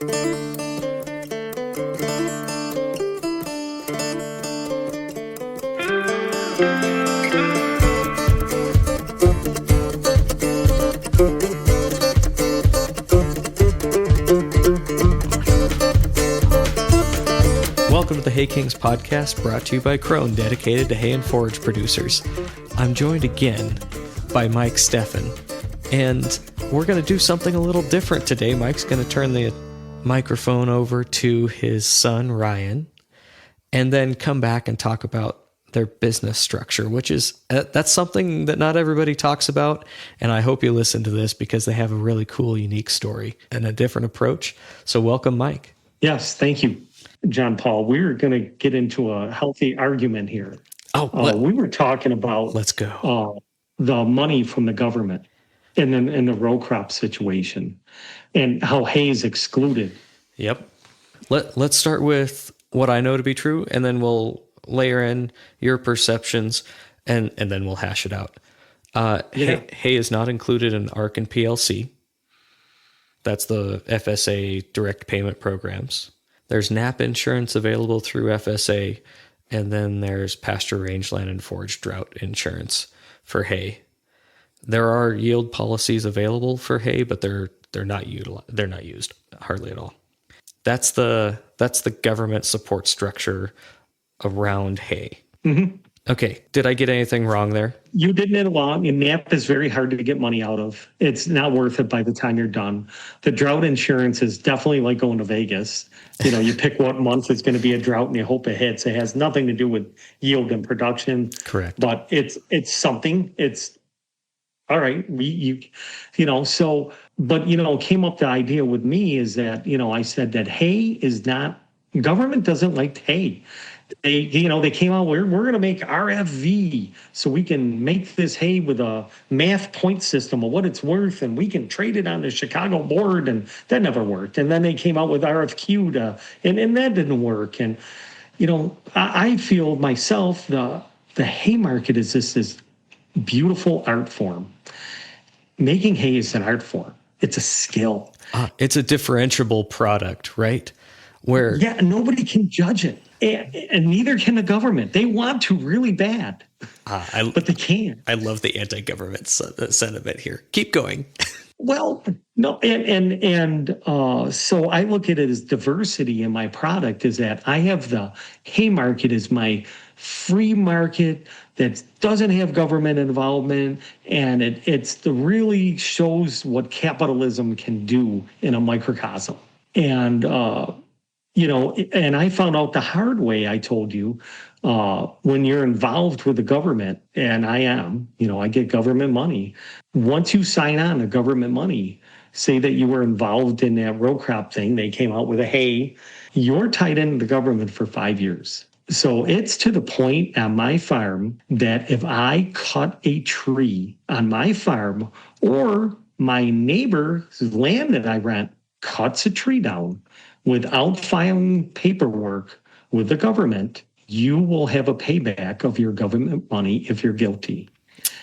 Welcome to the Hay Kings podcast, brought to you by Krone, dedicated to hay and forage producers. I'm joined again by Mike Stefan, and we're going to do something a little different today. Mike's going to turn the microphone over to his son, Ryan, and then come back and talk about their business structure, which is, that's something that not everybody talks about, and I hope you listen to this because they have a really cool, unique story and a different approach. So welcome, Mike. Yes, thank you, Jon Paul. We're going to get into a healthy argument here. We were talking about let's go. The money from the government and then in the row crop situation and how hay is excluded. Yep. Let's start with what I know to be true, and then we'll layer in your perceptions, and then we'll hash it out. Hay is not included in ARC and PLC. That's the FSA direct payment programs. There's NAP insurance available through FSA, and then there's pasture rangeland and forage drought insurance for hay. There are yield policies available for hay, but they're not used hardly at all. That's the government support structure around hay. Mm-hmm. Okay, did I get anything wrong there? You didn't at all. And NAP is very hard to get money out of. It's not worth it by the time you're done. The drought insurance is definitely like going to Vegas. You know, you pick what month is going to be a drought and you hope it hits. It has nothing to do with yield and production. Correct. But it's something. It's all right. Came up the idea with me is that, I said that hay is not, government doesn't like hay. They came out, we're going to make RFV so we can make this hay with a math point system of what it's worth, and we can trade it on the Chicago board, and that never worked. And then they came out with RFQ and that didn't work. And, I feel myself, the hay market is this beautiful art form. Making hay is an art form. It's a skill. It's a differentiable product, right? Yeah, nobody can judge it. And neither can the government. They want to really bad, but they can't. I love the anti-government sentiment here. Keep going. Well, no, so I look at it as diversity in my product is that I have the hay market as my free market that doesn't have government involvement, and it really shows what capitalism can do in a microcosm. And and I found out the hard way, I told you, when you're involved with the government, and I am, I get government money. Once you sign on to government money, say that you were involved in that row crop thing, they came out with a hay, you're tied into the government for 5 years. So it's to the point on my farm that if I cut a tree on my farm or my neighbor's land that I rent cuts a tree down, without filing paperwork with the government, you will have a payback of your government money if you're guilty.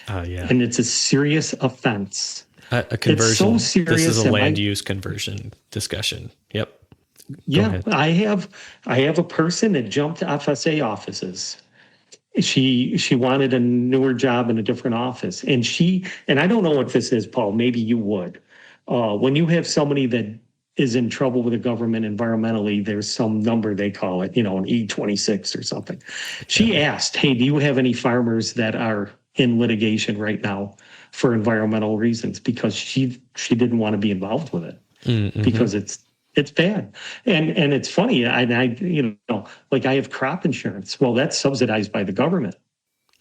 And it's a serious offense. A conversion. It's so serious. This is a land use conversion discussion. Yep. Yeah, I have a person that jumped FSA offices. She wanted a newer job in a different office, and I don't know what this is, Paul. Maybe you would. When you have somebody that is in trouble with the government environmentally, there's some number they call it, an E26 or something. She asked, hey, do you have any farmers that are in litigation right now for environmental reasons? Because she didn't want to be involved with it because it's bad. And it's funny. I have crop insurance. Well, that's subsidized by the government.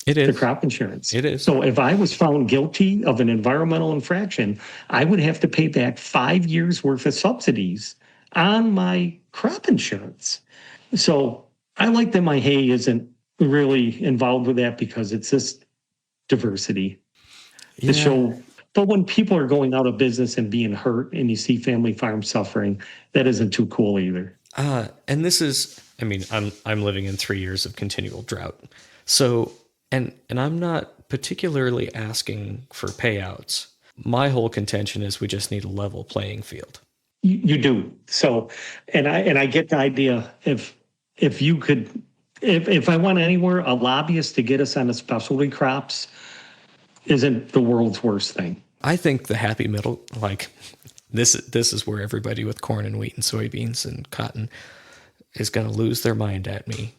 It is. The crop insurance. It is. So if I was found guilty of an environmental infraction, I would have to pay back 5 years worth of subsidies on my crop insurance. So I like that my hay isn't really involved with that because it's just diversity to show. But when people are going out of business and being hurt and you see family farms suffering, that isn't too cool either. And this is, I'm living in 3 years of continual drought. So, and I'm not particularly asking for payouts. My whole contention is we just need a level playing field. You do. So, and I get the idea if you could, if I went anywhere, a lobbyist to get us on the specialty crops isn't the world's worst thing. I think the happy middle, like this is where everybody with corn and wheat and soybeans and cotton is going to lose their mind at me.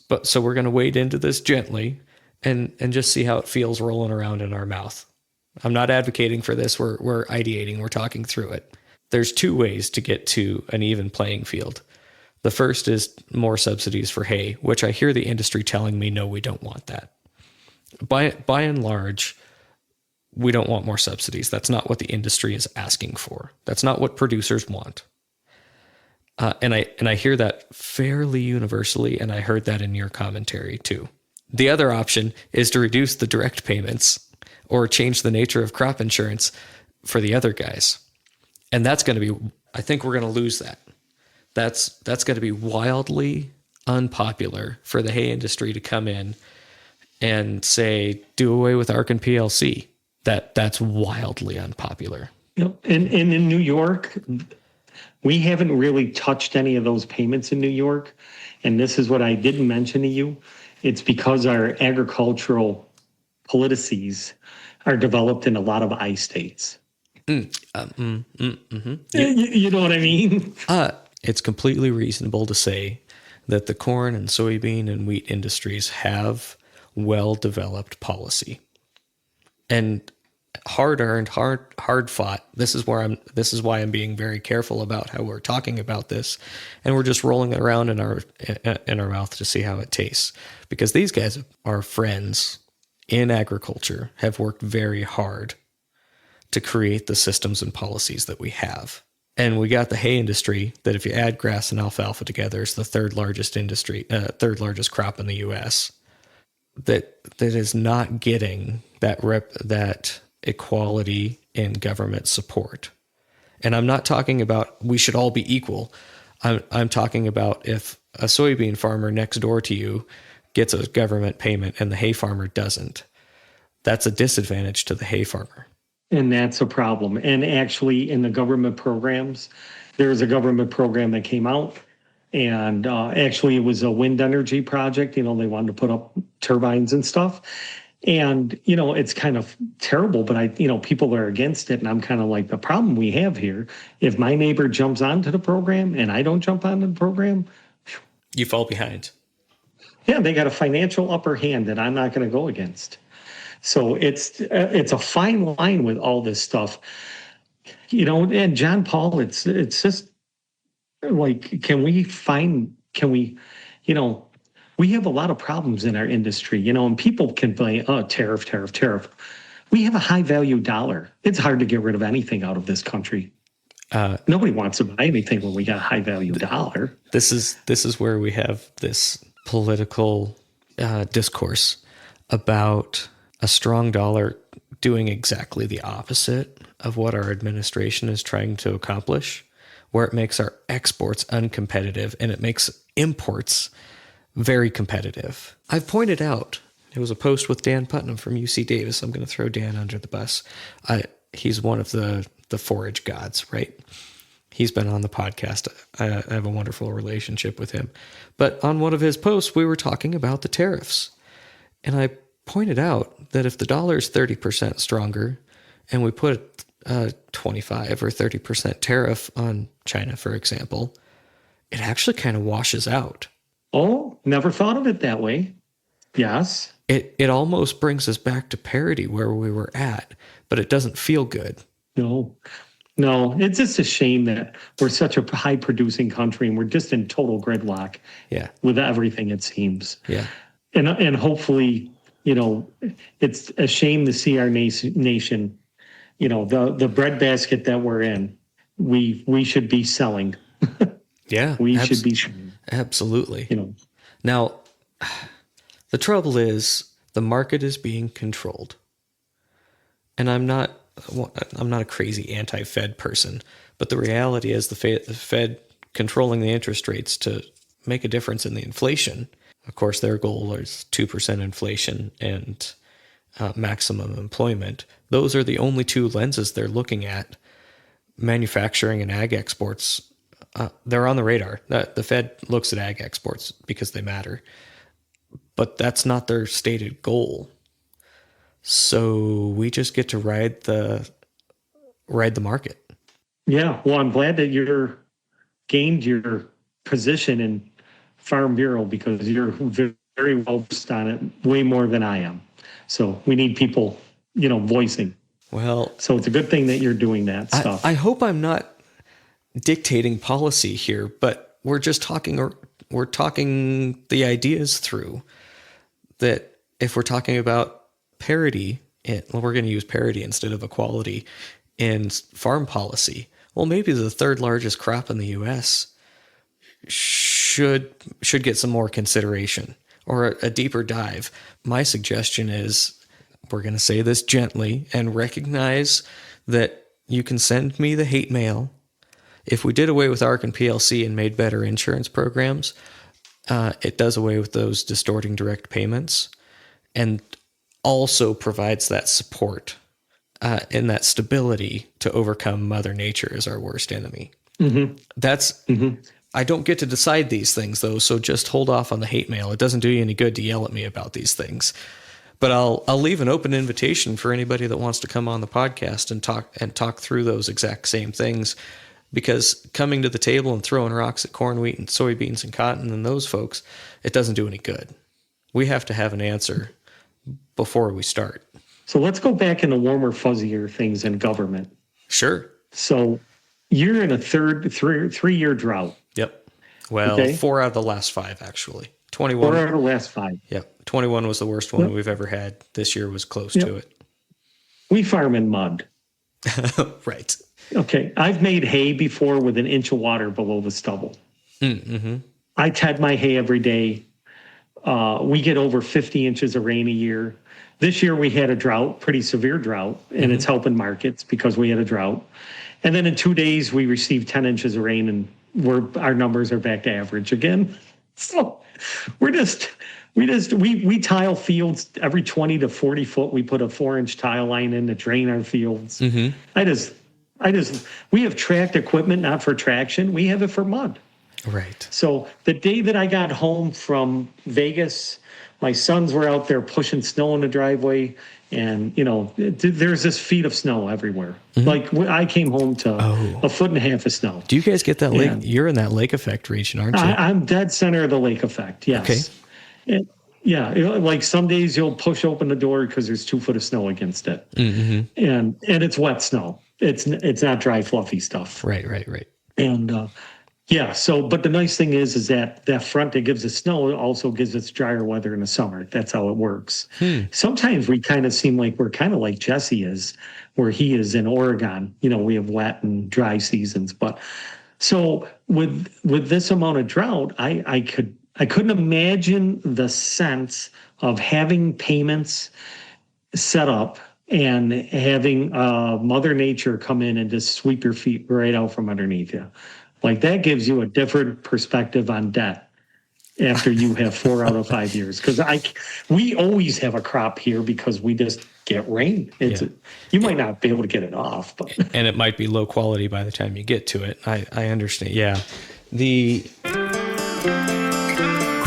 But so we're going to wade into this gently and just see how it feels rolling around in our mouth. I'm not advocating for this. We're ideating. We're talking through it. There's two ways to get to an even playing field. The first is more subsidies for hay, which I hear the industry telling me, no, we don't want that. By and large, we don't want more subsidies. That's not what the industry is asking for. That's not what producers want. And I hear that fairly universally, and I heard that in your commentary too. The other option is to reduce the direct payments or change the nature of crop insurance for the other guys. And that's going to be, I think we're going to lose that. That's going to be wildly unpopular for the hay industry to come in and say, do away with ARC and PLC. That's wildly unpopular. And in New York, we haven't really touched any of those payments in New York. And this is what I didn't mention to you. It's because our agricultural policies are developed in a lot of I states. You know what I mean? It's completely reasonable to say that the corn and soybean and wheat industries have well-developed policy and hard-earned, hard-fought. This is why I'm being very careful about how we're talking about this, and we're just rolling it around in our mouth to see how it tastes. Because these guys are friends in agriculture, have worked very hard to create the systems and policies that we have. And we got the hay industry that, if you add grass and alfalfa together, is the third largest crop in the U.S. that is not getting that equality in government support. And I'm not talking about we should all be equal. I'm talking about if a soybean farmer next door to you gets a government payment and the hay farmer doesn't, that's a disadvantage to the hay farmer. And that's a problem. And actually, in the government programs, there's a government program that came out, and actually it was a wind energy project. They wanted to put up turbines and stuff. And, it's kind of terrible, but people are against it. And I'm kind of like, the problem we have here, if my neighbor jumps onto the program and I don't jump onto the program, you fall behind. Yeah, they got a financial upper hand that I'm not going to go against. So it's a fine line with all this stuff, and Jon Paul, it's just like, we have a lot of problems in our industry, and people can blame, tariff. We have a high value dollar. It's hard to get rid of anything out of this country. Nobody wants to buy anything when we got a high value dollar. This is where we have this political discourse about a strong dollar doing exactly the opposite of what our administration is trying to accomplish, where it makes our exports uncompetitive and it makes imports very competitive. I've pointed out, it was a post with Dan Putnam from UC Davis. I'm going to throw Dan under the bus. He's one of the forage gods, right? He's been on the podcast. I have a wonderful relationship with him. But on one of his posts, we were talking about the tariffs. And I pointed out that if the dollar is 30% stronger and we put a 25 or 30% tariff on China, for example, it actually kind of washes out. Oh, never thought of it that way. Yes. It almost brings us back to parity where we were at, but it doesn't feel good. No, it's just a shame that we're such a high producing country and we're just in total gridlock. Yeah. With everything, it seems. Yeah. And hopefully, it's a shame to see our nation, the breadbasket that we're in, we should be selling. Yeah. We should be. Absolutely. Now, the trouble is the market is being controlled. And I'm not a crazy anti-Fed person, but the reality is the Fed controlling the interest rates to make a difference in the inflation. Of course, their goal is 2% inflation and maximum employment. Those are the only two lenses they're looking at. manufacturing and ag exports, they're on the radar. The Fed looks at ag exports because they matter, but that's not their stated goal. So we just get to ride the market. Yeah, well, I'm glad that you're gained your position in Farm Bureau because you're very well versed on it, way more than I am. So we need people, voicing. Well, so it's a good thing that you're doing that stuff. I hope I'm not dictating policy here, but we're just talking the ideas through. That if we're talking about parity, we're going to use parity instead of equality in farm policy. Well, maybe the third largest crop in the U.S. should get some more consideration or a deeper dive. My suggestion is we're going to say this gently and recognize that you can send me the hate mail. If we did away with ARC and PLC and made better insurance programs, it does away with those distorting direct payments and also provides that support and that stability to overcome Mother Nature as our worst enemy. Mm-hmm. I don't get to decide these things, though, so just hold off on the hate mail. It doesn't do you any good to yell at me about these things. But I'll leave an open invitation for anybody that wants to come on the podcast and talk through those exact same things. Because coming to the table and throwing rocks at corn, wheat, and soybeans and cotton and those folks, it doesn't do any good. We have to have an answer before we start. So let's go back into warmer, fuzzier things in government. Sure. So you're in a three-year drought. Yep. Well, 4 out of the last 5, actually. 21. 4 out of the last 5. Yep. 21 was the worst one we've ever had. This year was close to it. We farm in mud. Right. Okay. I've made hay before with an inch of water below the stubble. Mm-hmm. I ted my hay every day. We get over 50 inches of rain a year. This year we had a drought, pretty severe drought, and it's helping markets because we had a drought. And then in 2 days we received 10 inches of rain, and our numbers are back to average again. So we tile fields every 20 to 40 foot. We put a 4-inch tile line in to drain our fields. Mm-hmm. We have tracked equipment, not for traction. We have it for mud. Right. So the day that I got home from Vegas, my sons were out there pushing snow in the driveway, and there's this feet of snow everywhere. Mm-hmm. Like I came home to a foot and a half of snow. Do you guys get that lake? You're in that lake effect region, aren't you? I'm dead center of the lake effect. Yes. Okay. Like some days you'll push open the door because there's 2 foot of snow against it, and it's wet snow. It's not dry, fluffy stuff. Right. And but the nice thing is that front that gives us snow also gives us drier weather in the summer. That's how it works. Sometimes we kind of seem like we're kind of like Jesse is, where he is in Oregon. We have wet and dry seasons. But so with this amount of drought, I couldn't imagine the sense of having payments set up and having Mother Nature come in and just sweep your feet right out from underneath you. Like that gives you a different perspective on debt after you have 4 out of 5 years. Because we always have a crop here because we just get rain. You might not be able to get it off, but and it might be low quality by the time you get to it. I understand. Yeah,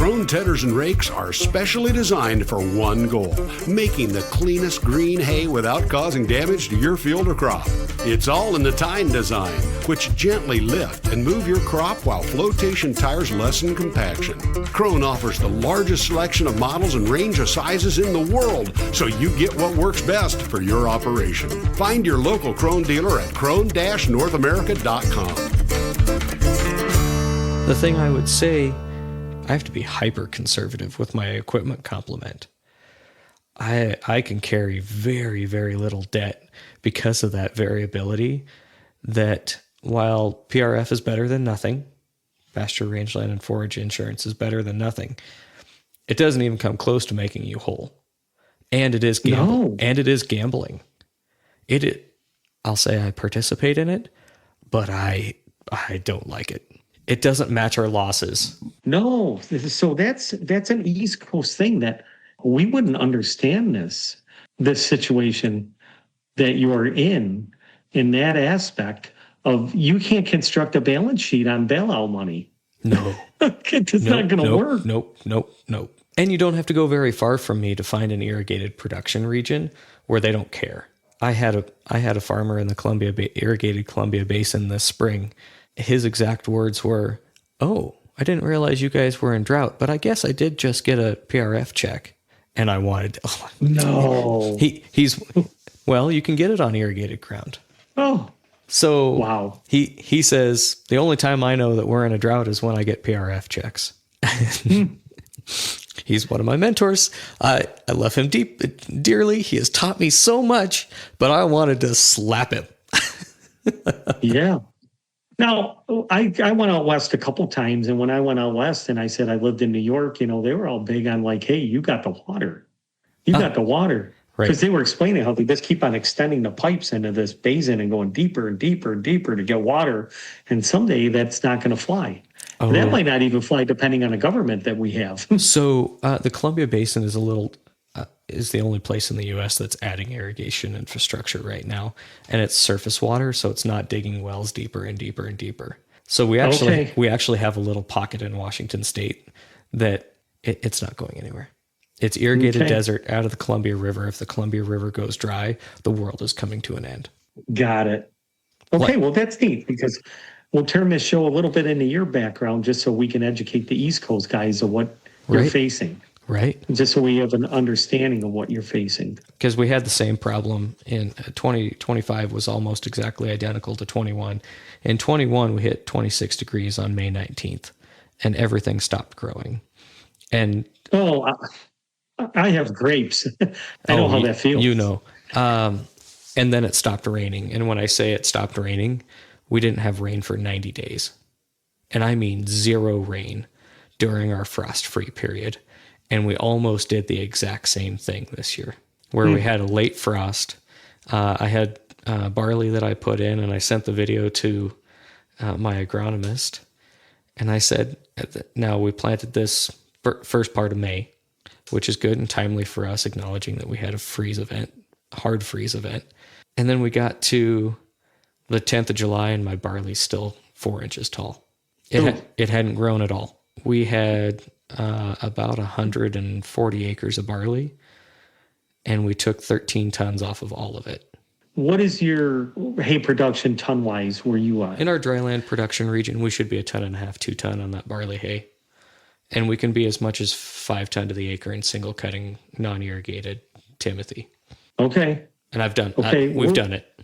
Krone tedders and rakes are specially designed for one goal, making the cleanest green hay without causing damage to your field or crop. It's all in the tine design, which gently lift and move your crop while flotation tires lessen compaction. Krone offers the largest selection of models and range of sizes in the world, so you get what works best for your operation. Find your local Krone dealer at krone-northamerica.com. The thing I would say, I have to be hyper conservative with my equipment complement. I can carry very, very little debt because of that variability, that while PRF is better than nothing, pasture, rangeland, and forage insurance is better than nothing, it doesn't even come close to making you whole. And it is gambling. And it is gambling. I'll say I participate in it, but I don't like it. It doesn't match our losses. No. So that's an East Coast thing that we wouldn't understand this situation that you are in that aspect of you can't construct a balance sheet on bailout money. No. It's not going to work. Nope. And you don't have to go very far from me to find an irrigated production region where they don't care. I had a farmer in the irrigated Columbia Basin this spring. His exact words were, "Oh, I didn't realize you guys were in drought, but I guess I did just get a PRF check." And I wanted, no. Well, you can get it on irrigated ground. Oh, so wow. He says the only time I know that we're in a drought is when I get PRF checks. He's one of my mentors. I love him dearly. He has taught me so much, but I wanted to slap him. Yeah. Now, I went out west a couple times, and when I went out west and I said I lived in New York, they were all big on like, hey, you got the water. You got the water. Right. Because they were explaining how they just keep on extending the pipes into this basin and going deeper and deeper and deeper to get water. And someday that's not going to fly. Oh. That might not even fly depending on the government that we have. So the Columbia Basin is is the only place in the U.S. that's adding irrigation infrastructure right now. And it's surface water, so it's not digging wells deeper and deeper and deeper. So we actually have a little pocket in Washington State that it's not going anywhere. It's irrigated desert out of the Columbia River. If the Columbia River goes dry, the world is coming to an end. Got it. Okay, well, that's neat because we'll turn this show a little bit into your background just so we can educate the East Coast guys of what you're facing. Right. Just so we have an understanding of what you're facing. Because we had the same problem in 2025 was almost exactly identical to 21. In 21, we hit 26 degrees on May 19th, and everything stopped growing. And I have grapes. I know how that feels. And then it stopped raining. And when I say it stopped raining, we didn't have rain for 90 days. And I mean 0 rain during our frost-free period. And we almost did the exact same thing this year, where we had a late frost. I had barley that I put in, and I sent the video to my agronomist. And I said, now we planted this first part of May, which is good and timely for us, acknowledging that we had a hard freeze event. And then we got to the 10th of July, and my barley's still 4 inches tall. It hadn't grown at all. We had about 140 acres of barley, and we took 13 tons off of all of it. What is your hay production ton-wise where you are? In our dryland production region, we should be 1.5 tons, 2 tons on that barley hay. And we can be as much as 5 tons to the acre in single cutting, non-irrigated Timothy. Okay. And we've done it.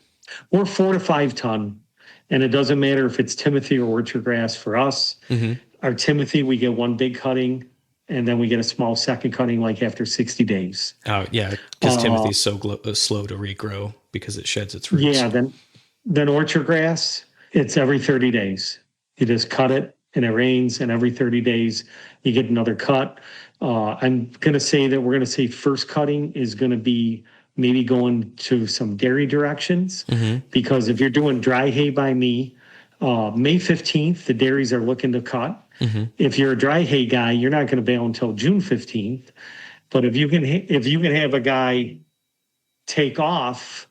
We're 4 to 5 ton, and it doesn't matter if it's Timothy or orchard grass for us. Mm-hmm. Our Timothy, we get one big cutting, and then we get a small second cutting like after 60 days. Oh, yeah, because Timothy's so slow to regrow because it sheds its roots. Yeah, then orchard grass, it's every 30 days. You just cut it, and it rains, and every 30 days you get another cut. I'm going to say that we're going to say first cutting is going to be maybe going to some dairy directions, because if you're doing dry hay by me, May 15th, the dairies are looking to cut. Mm-hmm. If you're a dry hay guy, you're not going to bale until June 15th. But if you can have a guy take off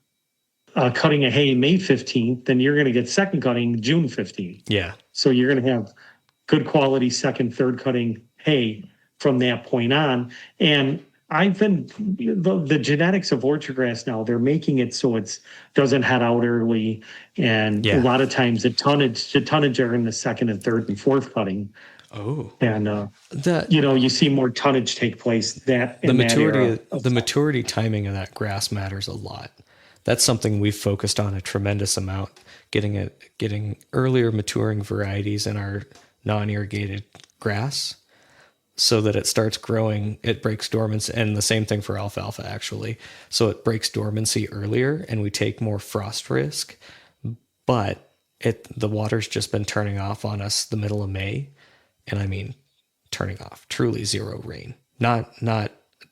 cutting a hay May 15th, then you're going to get second cutting June 15th. Yeah. So you're going to have good quality second, third cutting hay from that point on. And the genetics of orchard grass now, they're making it so it doesn't head out early. And a lot of times the tonnage are in the second and third and fourth cutting. Oh. And, you see more tonnage take place the maturity timing of that grass matters a lot. That's something we've focused on a tremendous amount, getting earlier maturing varieties in our non-irrigated grass, so that it starts growing, it breaks dormancy, and the same thing for alfalfa, actually. So it breaks dormancy earlier, and we take more frost risk, but the water's just been turning off on us the middle of May, and I mean turning off, truly 0 rain. Not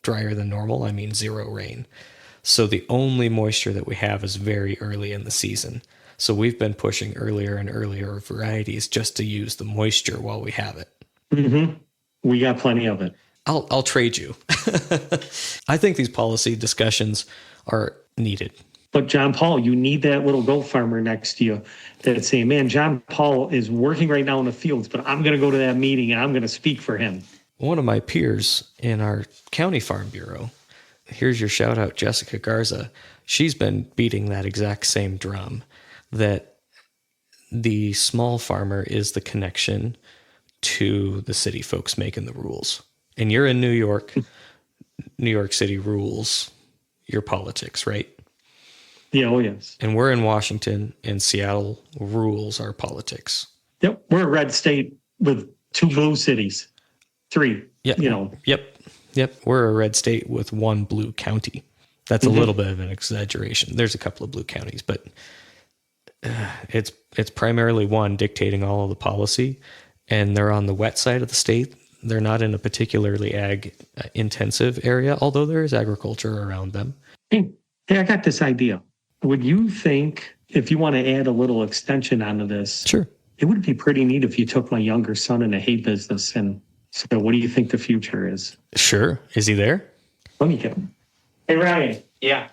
drier than normal, I mean 0 rain. So the only moisture that we have is very early in the season. So we've been pushing earlier and earlier varieties just to use the moisture while we have it. Mm-hmm. We got plenty of it. I'll trade you. I think these policy discussions are needed. But Jon Paul, you need that little goat farmer next to you that's saying, man, Jon Paul is working right now in the fields, but I'm going to go to that meeting and I'm going to speak for him. One of my peers in our county farm bureau, here's your shout out, Jessica Garza. She's been beating that exact same drum, that the small farmer is the connection to the city folks making the rules. And you're in New York. New York City rules your politics, right? Yeah, oh yes. And we're in Washington, and Seattle rules our politics. Yep, we're a red state with 2 blue cities. 3, Yep. Yep. We're a red state with 1 blue county. That's a little bit of an exaggeration. There's a couple of blue counties, but it's primarily 1 dictating all of the policy, and they're on the wet side of the state. They're not in a particularly ag intensive area, although there is agriculture around them. Hey, I got this idea. Would you think, if you want to add a little extension onto this, Sure. It would be pretty neat if you took my younger son in the hay business. And so what do you think the future is? Sure. Is he there? Let me get him. Hey, Ryan, Yeah.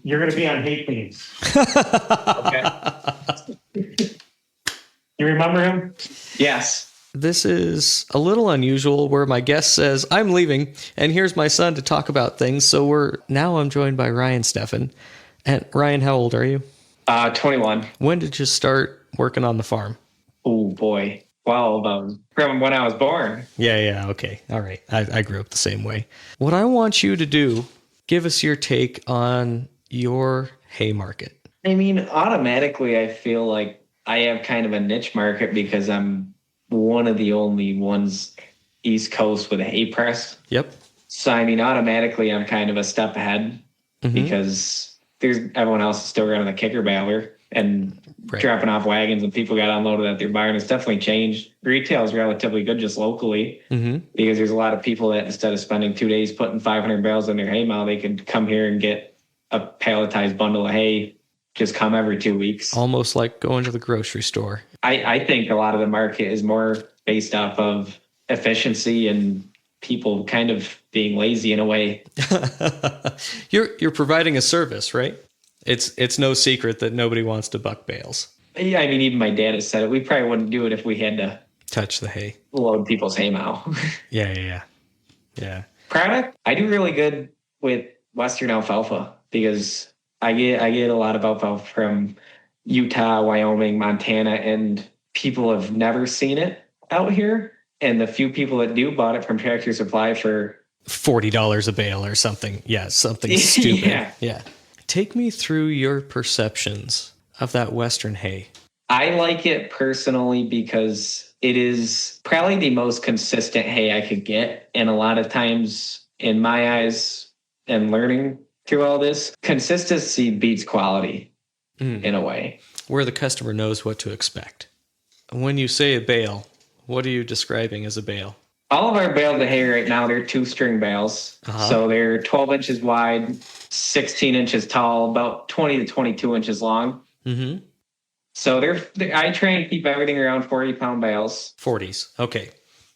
you're going to be on hay cleans. Okay. You remember him? Yes. This is a little unusual where my guest says, I'm leaving, and here's my son to talk about things. So I'm joined by Ryan Stefan. And Ryan, how old are you? 21. When did you start working on the farm? Oh boy. Well, from when I was born. Yeah. Okay. All right. I grew up the same way. What I want you to do, give us your take on your hay market. I mean, automatically, I feel like I have kind of a niche market because I'm one of the only ones East Coast with a hay press. Yep. So, I mean, automatically, I'm kind of a step ahead because everyone else is still running the kicker baler and dropping off wagons, and people got unloaded at their barn. It's definitely changed. Retail is relatively good just locally because there's a lot of people that instead of spending 2 days putting 500 bales in their hay mow, they could come here and get a palletized bundle of hay, just come every 2 weeks. Almost like going to the grocery store. I think a lot of the market is more based off of efficiency and people kind of being lazy in a way. You're providing a service, right? It's no secret that nobody wants to buck bales. Yeah, I mean, even my dad has said it. We probably wouldn't do it if we had to touch the hay, load people's hay mow. Yeah. Product, I do really good with Western alfalfa because I get a lot of alfalfa from Utah, Wyoming, Montana, and people have never seen it out here. And the few people that do bought it from Tractor Supply for $40 a bale or something. Yeah, something stupid. Yeah. Take me through your perceptions of that Western hay. I like it personally because it is probably the most consistent hay I could get. And a lot of times in my eyes and learning through all this, consistency beats quality in a way. Where the customer knows what to expect. When you say a bale, what are you describing as a bale? All of our bales of hay right now, they're 2-string bales. So they're 12 inches wide, 16 inches tall, about 20 to 22 inches long. So I try and keep everything around 40-pound bales. 40s. Okay.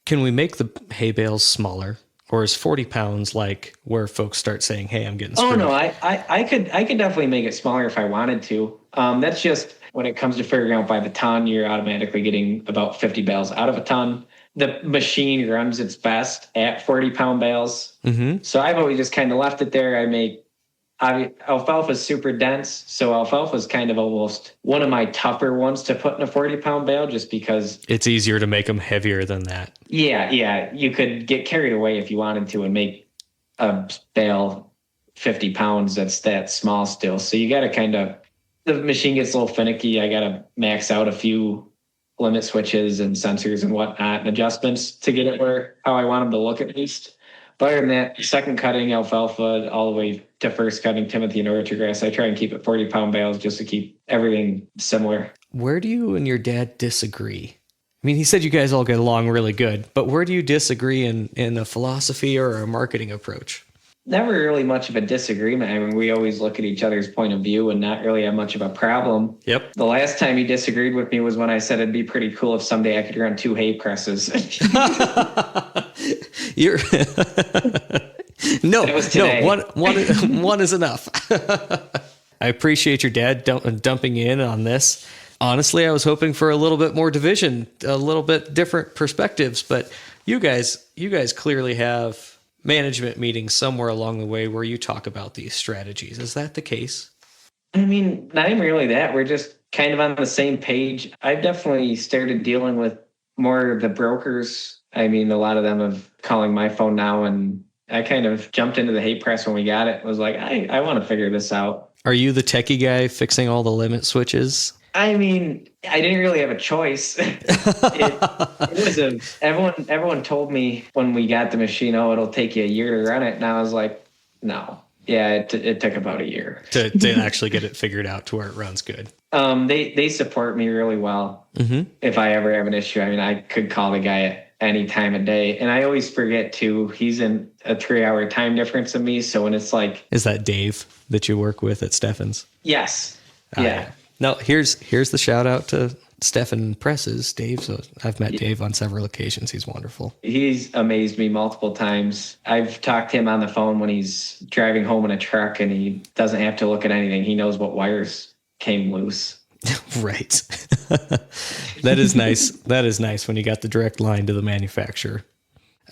Can we make the hay bales smaller? Or is 40 pounds like where folks start saying, hey, I'm getting screwed? Oh, no, I could definitely make it smaller if I wanted to. That's just when it comes to figuring out by the ton, you're automatically getting about 50 bales out of a ton. The machine runs its best at 40-pound bales. So I've always just kind of left it there. Alfalfa is super dense, so alfalfa is kind of almost one of my tougher ones to put in a 40-pound bale just because... It's easier to make them heavier than that. Yeah. You could get carried away if you wanted to and make a bale 50 pounds that's that small still. So you got to kind of... The machine gets a little finicky. I got to max out a few limit switches and sensors and whatnot and adjustments to get it how I want them to look at least. But other than that, second cutting alfalfa all the way to first cutting Timothy and orchard grass, I try and keep it 40-pound bales just to keep everything similar. Where do you and your dad disagree? I mean, he said you guys all get along really good, but where do you disagree in a philosophy or a marketing approach? Never really much of a disagreement. I mean, we always look at each other's point of view and not really have much of a problem. Yep. The last time he disagreed with me was when I said it'd be pretty cool if someday I could run 2 hay presses. You're no, one one is enough. I appreciate your dad dumping in on this. Honestly, I was hoping for a little bit more division, a little bit different perspectives, but you guys clearly have management meetings somewhere along the way where you talk about these strategies. Is that the case? I mean, not even really that. We're just kind of on the same page. I've definitely started dealing with more of the brokers. I mean, a lot of them have calling my phone now, and I kind of jumped into the hay press when we got it. Was like, I want to figure this out. Are you the techie guy fixing all the limit switches? I mean, I didn't really have a choice. Everyone told me when we got the machine, oh, it'll take you a year to run it. And I was like, no. Yeah, it took about a year to actually get it figured out to where it runs good. They support me really well. Mm-hmm. If I ever have an issue, I mean, I could call the guy at any time of day. And I always forget too, he's in a 3-hour time difference of me. So when it's like, is that Dave that you work with at Stefan's? Yes. Yeah. No, here's the shout out to Stefan Presses, Dave. So I've met Dave on several occasions. He's wonderful. He's amazed me multiple times. I've talked to him on the phone when he's driving home in a truck and he doesn't have to look at anything. He knows what wires came loose. Right. That is nice. That is nice when you got the direct line to the manufacturer.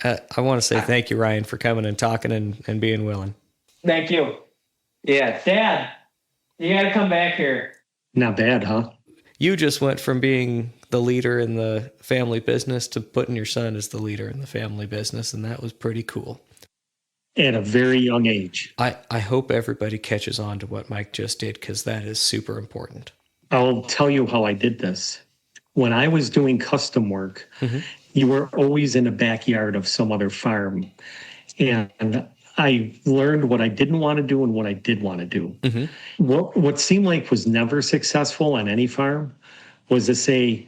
I want to say thank you, Ryan, for coming and talking and being willing. Thank you. Yeah. Dad, you got to come back here. Not bad, huh? You just went from being the leader in the family business to putting your son as the leader in the family business, and that was pretty cool. At a very young age. I hope everybody catches on to what Mike just did, because that is super important. I'll tell you how I did this. When I was doing custom work, you were always in the backyard of some other farm. And I learned what I didn't want to do and what I did want to do. Mm-hmm. What seemed like was never successful on any farm was to see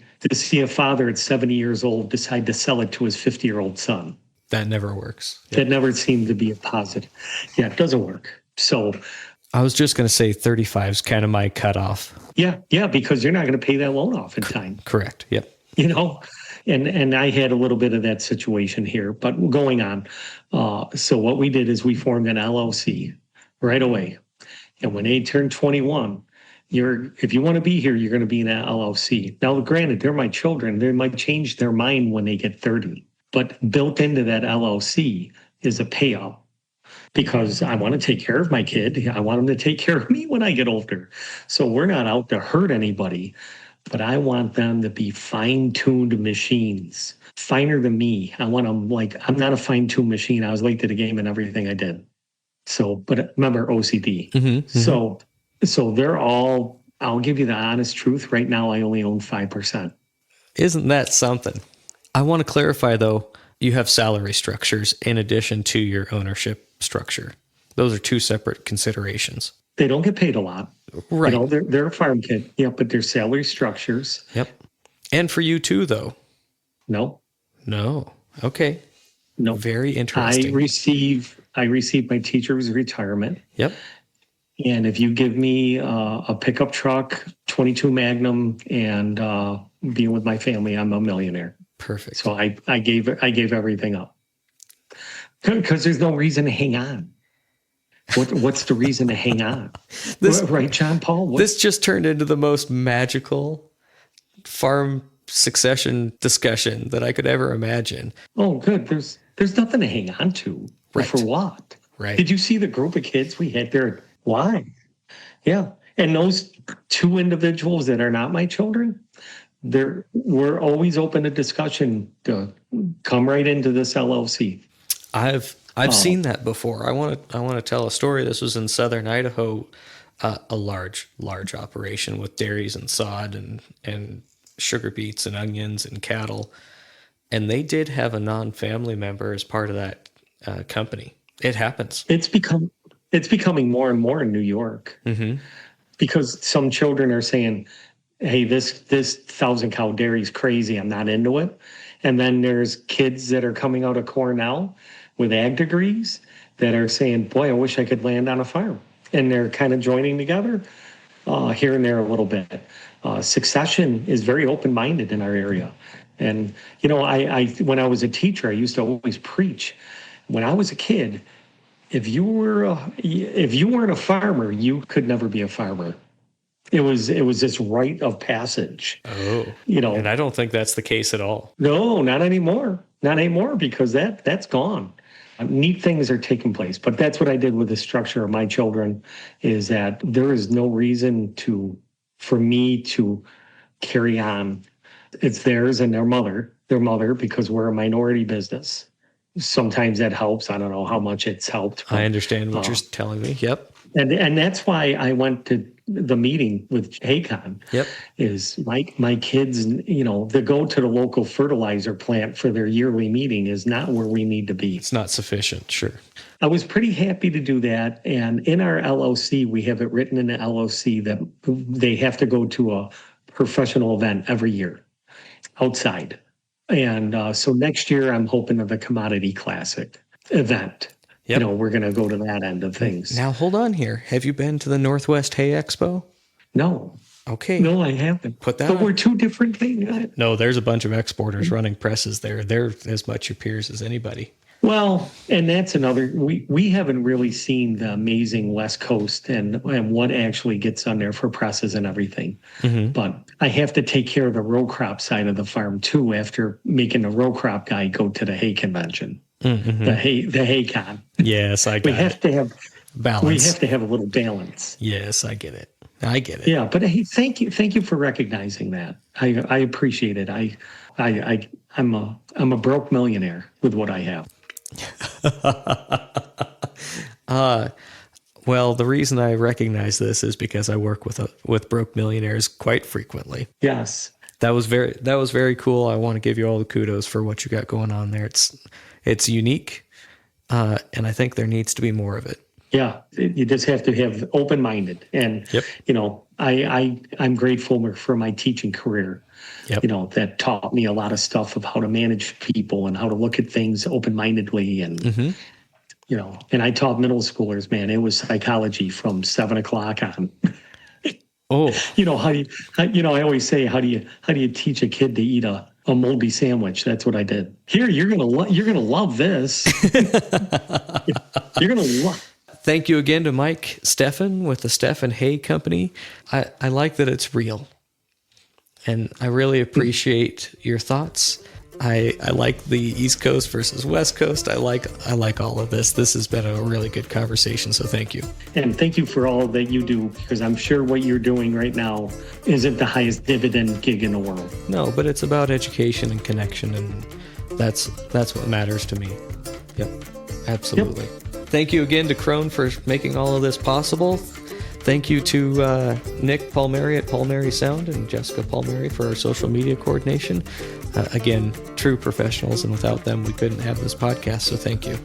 a father at 70 years old decide to sell it to his 50-year-old son. That never works. That never seemed to be a positive. Yeah, it doesn't work. So I was just going to say 35 is kind of my cutoff. Yeah, because you're not going to pay that loan off in time. Correct. Yep. You know, and I had a little bit of that situation here, but going on. So what we did is we formed an LLC right away. And when they turned 21, if you want to be here, you're going to be in that LLC. Now, granted, they're my children. They might change their mind when they get 30. But built into that LLC is a payout. Because I want to take care of my kid. I want him to take care of me when I get older. So we're not out to hurt anybody, but I want them to be fine-tuned machines, finer than me. I want them I'm not a fine-tuned machine. I was late to the game in everything I did. So, but remember OCD. Mm-hmm. So they're all, I'll give you the honest truth. Right now, I only own 5%. Isn't that something? I want to clarify though, you have salary structures in addition to your ownership structure. Those are two separate considerations. They don't get paid a lot. Right. You know, they're a farm kid. Yeah, but they're salary structures. Yep. And for you too, though. No. Okay. No. Very interesting. I receive my teacher's retirement. Yep. And if you give me a pickup truck, 22 Magnum, and being with my family, I'm a millionaire. Perfect. So I gave everything up. Because there's no reason to hang on. What's the reason to hang on? Right, Jon Paul? This just turned into the most magical farm succession discussion that I could ever imagine. Oh, good. There's nothing to hang on to. Right. For what? Right. Did you see the group of kids we had there? Why? Yeah. And those two individuals that are not my children, we're always open to discussion to come right into this LLC. I've seen that before. I want to tell a story. This was in southern Idaho, a large operation with dairies and sod and sugar beets and onions and cattle, and they did have a non-family member as part of that company. It happens. It's becoming more and more in New York, because some children are saying, "Hey, this 1,000-cow dairy is crazy. I'm not into it." And then there's kids that are coming out of Cornell with ag degrees that are saying, boy, I wish I could land on a farm. And they're kind of joining together here and there a little bit. Succession is very open-minded in our area. And, you know, I when I was a teacher, I used to always preach. When I was a kid, if you weren't a farmer, you could never be a farmer. It was this rite of passage. Oh, and I don't think that's the case at all. No, not anymore. Not anymore, because that's gone. Neat things are taking place, but that's what I did with the structure of my children, is that there is no reason for me to carry on. It's theirs and their mother, because we're a minority business. Sometimes that helps. I don't know how much it's helped. But, I understand what you're telling me. Yep. And that's why I went to the meeting with HACON. Yep. Is my kids, they go to the local fertilizer plant for their yearly meeting is not where we need to be. It's not sufficient. Sure. I was pretty happy to do that. And in our LOC, we have it written in the LOC that they have to go to a professional event every year outside. And so next year, I'm hoping of the Commodity Classic event. Yep. We're going to go to that end of things. Now, hold on here. Have you been to the Northwest Hay Expo? No. Okay. No, I haven't. Put that But on. we're two different things. No, there's a bunch of exporters running presses there. They're as much your peers as anybody. Well, and that's another, we haven't really seen the amazing West Coast and what actually gets on there for presses and everything. Mm-hmm. But I have to take care of the row crop side of the farm too, after making the row crop guy go to the hay convention, the HACON. Yes, I get it. We have to have balance. We have to have a little balance. Yes, I get it. I get it. Yeah, but hey, thank you for recognizing that. I appreciate it. I'm a broke millionaire with what I have. Well, the reason I recognize this is because I work with broke millionaires quite frequently. Yes. That was very cool. I want to give you all the kudos for what you got going on there. It's unique, and I think there needs to be more of it. Yeah, you just have to have open-minded, and yep. I'm grateful for my teaching career. Yep. That taught me a lot of stuff of how to manage people and how to look at things open-mindedly, and and I taught middle schoolers. Man, it was psychology from 7 o'clock on. Oh, I always say, how do you teach a kid to eat a moldy sandwich? That's what I did. Here, you're gonna love this. You're gonna love. Thank you again to Mike Stefan with the Stefan Hay Company. I like that it's real, and I really appreciate your thoughts. I like the East Coast versus West Coast. I like all of this. This has been a really good conversation, so thank you. And thank you for all that you do, because I'm sure what you're doing right now isn't the highest dividend gig in the world. No, but it's about education and connection, and that's what matters to me. Yep, absolutely. Yep. Thank you again to Crone for making all of this possible. Thank you to Nick Palmieri at Palmieri Sound and Jessica Palmieri for our social media coordination. Again, true professionals, and without them, we couldn't have this podcast, so thank you.